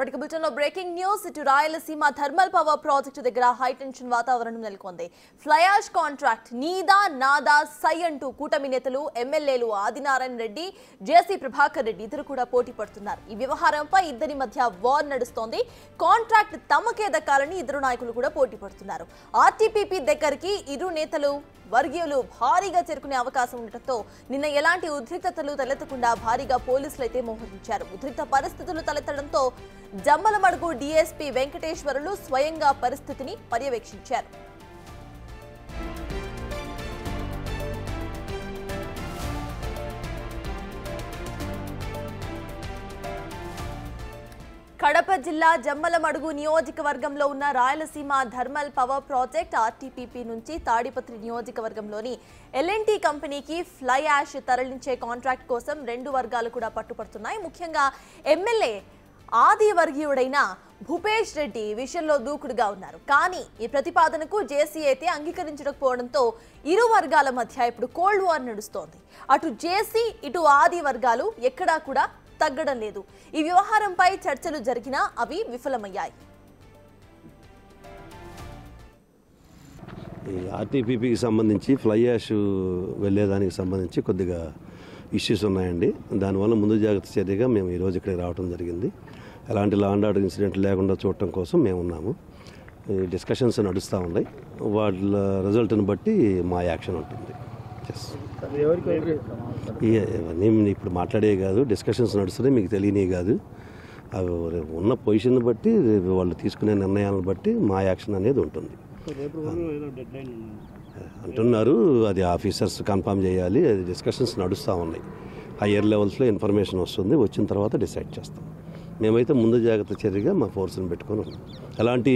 బులెటిన్లో breaking news. ఇటు Rayalaseema thermal power project దగ్గర హై టెన్షన్ వాతావరణం నెలకొంది. ఫ్లై యాష్ కాంట్రాక్ట్ నీదా నాదా సై అంటూ కూటమి నేతలు ఎమ్మెల్యేలు ఆదినారాయణ రెడ్డి, జేసీ ప్రభాకర్ రెడ్డి ఇద్దరు కూడా పోటీ పడుతున్నారు. ఈ వ్యవహారంపై ఇద్దరి మధ్య వార్ నడుస్తోంది. కాంట్రాక్ట్ తమకే దక్కాలని ఇద్దరు నాయకులు కూడా పోటీ పడుతున్నారు. ఆర్టీపీపీ దగ్గరికి ఇరు నేతలు వర్గీయులు భారీగా చేరుకునే అవకాశం ఉండటంతో నిన్న ఎలాంటి ఉద్రిక్తతలు తలెత్తకుండా భారీగా పోలీసులు అయితే మోహరించారు. ఉద్రిక్త పరిస్థితులు తలెత్తడంతో జమ్మలమడుగు డీఎస్పీ వెంకటేశ్వరులు స్వయంగా పరిస్థితిని పర్యవేక్షించారు. కడప జిల్లా జమ్మలమడుగు నియోజకవర్గంలో ఉన్న Rayalaseema thermal power project RTPP నుంచి తాడిపత్రి నియోజకవర్గంలోని ఎల్ఎన్టీ కంపెనీకి ఫ్లై యాష్ తరలించే కాంట్రాక్ట్ కోసం రెండు వర్గాలు కూడా పట్టుపడుతున్నాయి. ముఖ్యంగా ఎమ్మెల్యే ఆది వర్గీయుడైన భూపేష్ రెడ్డి విషయంలో దూకుడుగా ఉన్నారు. కానీ ఈ ప్రతిపాదనకు జేసీ అయితే అంగీకరించకపోవడంతో ఇరు వర్గాల మధ్య ఇప్పుడు కోల్డ్ వార్ నడుస్తోంది. అటు జేసీ ఇటు ఆది వర్గాలు ఎక్కడా కూడా తగ్గడం లేదు. ఈ వ్యవహారంపై చర్చలు జరిగినా అవి విఫలమయ్యాయి. ఈ ఆర్టీపీపీకి సంబంధించి ఫ్లై యాష్ వెళ్ళేదానికి సంబంధించి కొద్దిగా ఇష్యూస్ ఉన్నాయండి. దానివల్ల ముందు జాగ్రత్త చర్యగా మేము ఈరోజు ఇక్కడికి రావడం జరిగింది. ఎలాంటి లా అండ్ ఆర్డర్ ఇన్సిడెంట్ లేకుండా చూడటం కోసం మేము ఉన్నాము. డిస్కషన్స్ నడుస్తూ ఉన్నాయి. వాళ్ళ రిజల్ట్ని బట్టి మా యాక్షన్ ఉంటుంది. నేను ఇప్పుడు మాట్లాడే కాదు, డిస్కషన్స్ నడుస్తున్నాయి, మీకు తెలియనే కాదు. అవి ఉన్న పొజిషన్ బట్టి వాళ్ళు తీసుకునే నిర్ణయాలను బట్టి మా యాక్షన్ అనేది ఉంటుంది అంటున్నారు. అది ఆఫీసర్స్ కన్ఫర్మ్ చేయాలి. అది డిస్కషన్స్ నడుస్తూ ఉన్నాయి. హయ్యర్ లెవెల్స్లో ఇన్ఫర్మేషన్ వస్తుంది. వచ్చిన తర్వాత డిసైడ్ చేస్తాం. మేమైతే ముందు జాగ్రత్త చర్యగా మా ఫోర్స్ని పెట్టుకొని ఉన్నాం. ఎలాంటి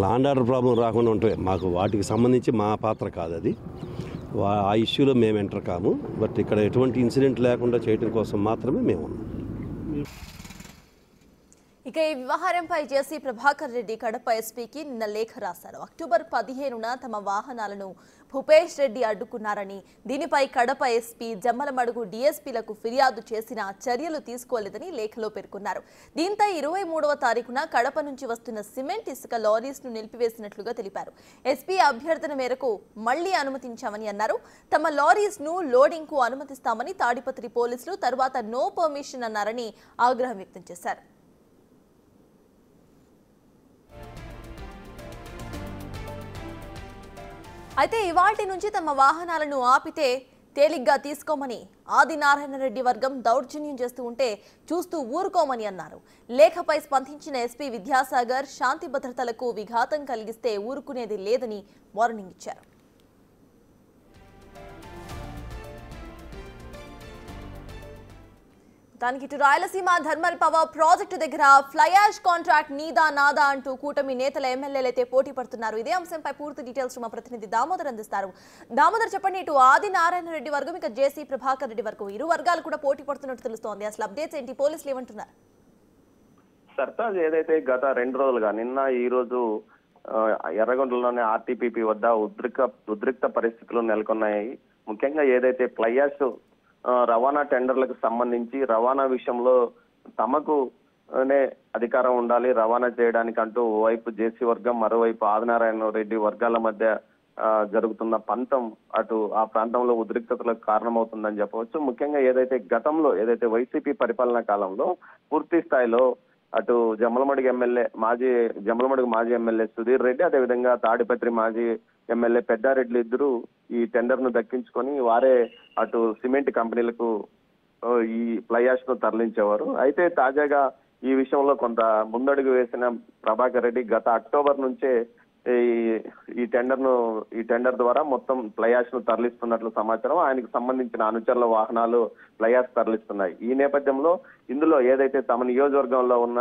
లా అండ్ ఆర్డర్ ప్రాబ్లం రాకుండా ఉంటాయి. మాకు వాటికి సంబంధించి మా పాత్ర కాదు అది. ఆ ఇష్యూలో మేము ఎంటర్ కాము. బట్ ఇక్కడ ఎటువంటి ఇన్సిడెంట్ లేకుండా చేయడం కోసం మాత్రమే మేము ఉన్నాం. ఇక ఈ వ్యవహారంపై జేసీ ప్రభాకర్ రెడ్డి కడప ఎస్పీకి నిన్న లేఖ రాశారు. అక్టోబర్ 15న తమ వాహనాలను భూపేష్ రెడ్డి అడ్డుకున్నారని, దీనిపై కడప ఎస్పీ జమ్మలమడుగు డీఎస్పీలకు ఫిర్యాదు చేసినా చర్యలు తీసుకోలేదని లేఖలో పేర్కొన్నారు. దీంతో 23వ తారీఖున కడప నుంచి వస్తున్న సిమెంట్ ఇసుక లారీస్ ను నిలిపివేసినట్లుగా తెలిపారు. ఎస్పీ అభ్యర్థన మేరకు మళ్లీ అనుమతించామని అన్నారు. తమ లారీస్ ను లోడింగ్ కు అనుమతిస్తామని తాడిపత్రి పోలీసులు తర్వాత నో పర్మిషన్ అన్నారని ఆగ్రహం వ్యక్తం చేశారు. అయితే ఇవాల్టి నుంచి తమ వాహనాలను ఆపితే తేలిగ్గా తీసుకోమని ఆదినారాయణ రెడ్డి వర్గం దౌర్జన్యం చేస్తూ ఉంటే చూస్తూ ఊరుకోమని అన్నారు. లేఖపై స్పందించిన ఎస్పీ విద్యాసాగర్ శాంతి భద్రతలకు విఘాతం కలిగిస్తే ఊరుకునేది లేదని వార్నింగ్ ఇచ్చారు. దానికి ఇటు రాయలసీమ థర్మల్ పవర్ ప్రాజెక్టు దగ్గర ఫ్లై యాష్ కాంట్రాక్ట్ నీదా నాదా అంటూ కూటమి నేతల ఎమ్మెల్యేలు అయితే పోటీ పడుతున్నారు. ఇదే అంశంపై పూర్తి డీటెయిల్స్ మా ప్రతినిధి దామోదర్ అందిస్తారు. దామోదర్, చెప్పండి, ఇటు ఆదినారాయణ రెడ్డి వర్గం ఇక జేసీ ప్రభాకర్ రెడ్డి వర్గం ఇరు వర్గాలు కూడా పోటీ పడుతున్నట్టు తెలుస్తోంది. అసలు అప్డేట్స్ ఏంటి? పోలీసులు ఏమంటున్నారు? సర్తాజ్ ఏదైతే గత 2 రోజులుగా నిన్న ఈ రోజు ఎర్రగొండలోని ఆర్టీపీపీ వద్ద ఉద్రిక్త పరిస్థితులు నెలకొన్నాయి. ముఖ్యంగా ఏదైతే ఫ్లై యాష్ రవాణా టెండర్లకు సంబంధించి రవాణా విషయంలో తమకునే అధికారం ఉండాలి రవాణా చేయడానికి అంటూ ఓవైపు జేసీ వర్గం, మరోవైపు ఆదినారాయణ రెడ్డి వర్గాల మధ్య జరుగుతున్న పంతం అటు ఆ ప్రాంతంలో ఉద్రిక్తతలకు కారణమవుతుందని చెప్పవచ్చు. ముఖ్యంగా గతంలో వైసీపీ పరిపాలనా కాలంలో పూర్తి స్థాయిలో అటు జమ్మలమడుగు మాజీ ఎమ్మెల్యే సుధీర్ రెడ్డి, అదేవిధంగా తాడిపత్రి మాజీ ఎమ్మెల్యే పెద్దారెడ్డి ఇద్దరు ఈ టెండర్ ను దక్కించుకొని వారే అటు సిమెంట్ కంపెనీలకు ఈ ఫ్లై యాష్ ను తరలించేవారు. అయితే తాజాగా ఈ విషయంలో కొంత ముందడుగు వేసిన ప్రభాకర్ రెడ్డి గత అక్టోబర్ నుంచే ఈ టెండర్ ద్వారా మొత్తం ఫ్లై యాష్ ను తరలిస్తున్నట్లు సమాచారం. ఆయనకు సంబంధించిన అనుచరుల వాహనాలు ఫ్లై యాష్ తరలిస్తున్నాయి. ఈ నేపథ్యంలో ఇందులో ఏదైతే తమ నియోజకవర్గంలో ఉన్న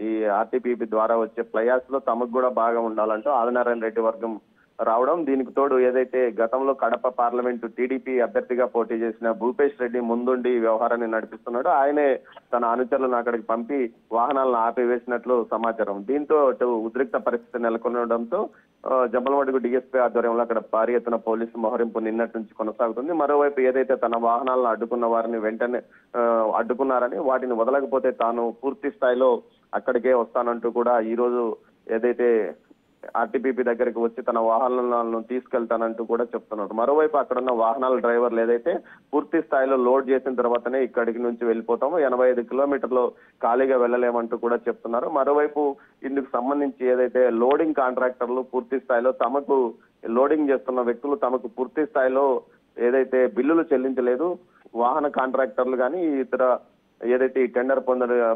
ఈ ఆర్టీపీపీ ద్వారా వచ్చే ఫ్లై యాష్ లో తమకు కూడా బాగా ఉండాలంటూ ఆదినారాయణ రెడ్డి వర్గం రావడం, దీనికి తోడు ఏదైతే గతంలో కడప పార్లమెంటు టీడీపీ అభ్యర్థిగా పోటీ చేసిన భూపేష్ రెడ్డి ముందుండి వ్యవహారాన్ని నడిపిస్తున్నాడు. ఆయనే తన అనుచరులను అక్కడికి పంపి వాహనాలను ఆపివేసినట్లు సమాచారం. దీంతో ఉద్రిక్త పరిస్థితి నెలకొనడంతో జమ్మలమడుగు డీఎస్పీ ఆధ్వర్యంలో అక్కడ భారీ ఎత్తున పోలీసు మోహరింపు నిన్నటి నుంచి కొనసాగుతుంది. మరోవైపు ఏదైతే తన వాహనాలను అడ్డుకున్న వారిని వెంటనే అడ్డుకున్నారని, వాటిని వదలకపోతే తాను పూర్తి స్థాయిలో అక్కడికే వస్తానంటూ కూడా ఈ రోజు ఏదైతే ఆర్టీపీపీ దగ్గరికి వచ్చి తన వాహనాలను తీసుకెళ్తానంటూ కూడా చెప్తున్నారు. మరోవైపు అక్కడున్న వాహనాల డ్రైవర్లు ఏదైతే పూర్తి స్థాయిలో లోడ్ చేసిన తర్వాతనే ఇక్కడికి నుంచి వెళ్ళిపోతాము, 85 కిలోమీటర్లు ఖాళీగా వెళ్ళలేమంటూ కూడా చెప్తున్నారు. మరోవైపు ఇందుకు సంబంధించి ఏదైతే లోడింగ్ కాంట్రాక్టర్లు పూర్తి స్థాయిలో తమకు లోడింగ్ చేస్తున్న వ్యక్తులు తమకు పూర్తి స్థాయిలో ఏదైతే బిల్లులు చెల్లించలేదు, వాహన కాంట్రాక్టర్లు కానీ ఇతర ఏదైతే ఈ టెండర్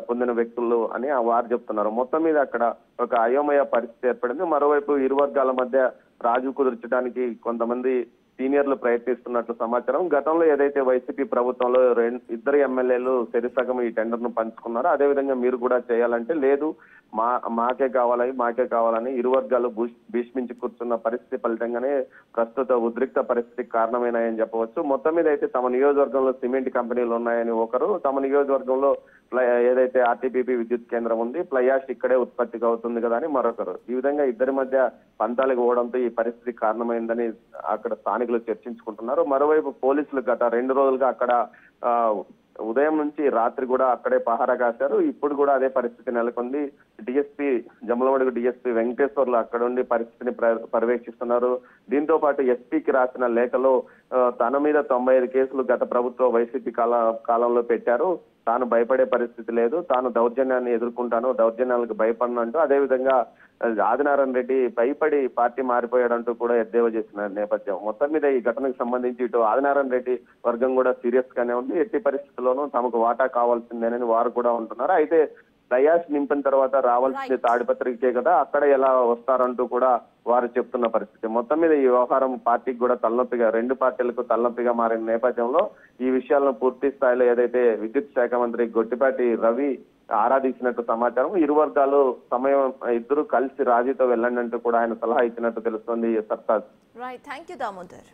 పొందిన వ్యక్తులు అని వారు చెప్తున్నారు. మొత్తం మీద అక్కడ ఒక అయోమయ పరిస్థితి ఏర్పడింది. మరోవైపు ఇరు వర్గాల మధ్య రాజు కుదుర్చడానికి కొంతమంది సీనియర్లు ప్రయత్నిస్తున్నట్లు సమాచారం. గతంలో ఏదైతే వైసీపీ ప్రభుత్వంలో ఇద్దరు ఎమ్మెల్యేలు సరిసగం ఈ టెండర్ ను పంచుకున్నారో అదేవిధంగా మీరు కూడా చేయాలంటే లేదు, మాకే కావాలని ఇరు వర్గాలు భీష్మించి కూర్చున్న పరిస్థితి ఫలితంగానే ప్రస్తుత ఉద్రిక్త పరిస్థితికి కారణమైనాయని చెప్పవచ్చు. మొత్తం మీద అయితే తమ నియోజకవర్గంలో సిమెంట్ కంపెనీలు ఉన్నాయని ఒకరు, తమ నియోజకవర్గంలో ఏదైతే ఆర్టీపీపీ విద్యుత్ కేంద్రం ఉంది, ఫ్లై యాష్ ఇక్కడే ఉత్పత్తిగా అవుతుంది కదా అని మరొకరు. ఈ విధంగా ఇద్దరి మధ్య పంతాలకు పోవడంతో ఈ పరిస్థితి కారణమైందని అక్కడ స్థానికులు చర్చించుకుంటున్నారు. మరోవైపు పోలీసులు గత 2 రోజులుగా అక్కడ ఉదయం నుంచి రాత్రి కూడా అక్కడే పహారా కాశారు. ఇప్పుడు కూడా అదే పరిస్థితి నెలకొంది. డిఎస్పీ జమ్మలమడుగు డిఎస్పీ వెంకటేశ్వర్లు అక్కడ ఉండి పరిస్థితిని పర్యవేక్షిస్తున్నారు. దీంతో పాటు ఎస్పీకి రాసిన లేఖలో తన మీద 95 కేసులు గత ప్రభుత్వ వైసీపీ కాలంలో పెట్టారు, తాను భయపడే పరిస్థితి లేదు, తాను దౌర్జన్యాన్ని ఎదుర్కొంటాను, దౌర్జన్యాలకు భయపడనంటూ అదేవిధంగా ఆదినారాయణ రెడ్డి భయపడి పార్టీ మారిపోయాడంటూ కూడా ఎద్దేవా చేసిన నేపథ్యం. మొత్తం మీద ఈ ఘటనకు సంబంధించి ఇటు ఆదినారాయణ రెడ్డి వర్గం కూడా సీరియస్ గానే ఉంది. ఎట్టి పరిస్థితుల్లోనూ తమకు వాటా కావాల్సిందేనని వారు కూడా ఉంటున్నారు. అయితే దయాష్ నింపిన తర్వాత రావాల్సింది తాడిపత్రికే కదా, అక్కడ ఎలా వస్తారంటూ కూడా వారు చెప్తున్న పరిస్థితి. మొత్తం మీద ఈ వ్యవహారం పార్టీకి కూడా తలనొప్పిగా, 2 పార్టీలకు తలనొప్పిగా మారిన నేపథ్యంలో ఈ విషయాలను పూర్తి స్థాయిలో ఏదైతే విద్యుత్ శాఖ మంత్రి గొట్టిపాటి రవి ఆరాధించినట్టు సమాచారం. ఇరు వర్గాలు ఇద్దరు కలిసి రాజీతో వెళ్ళండి అంటూ కూడా ఆయన సలహా ఇచ్చినట్టు తెలుస్తోంది. Sartaj. Right, thank you Damodar.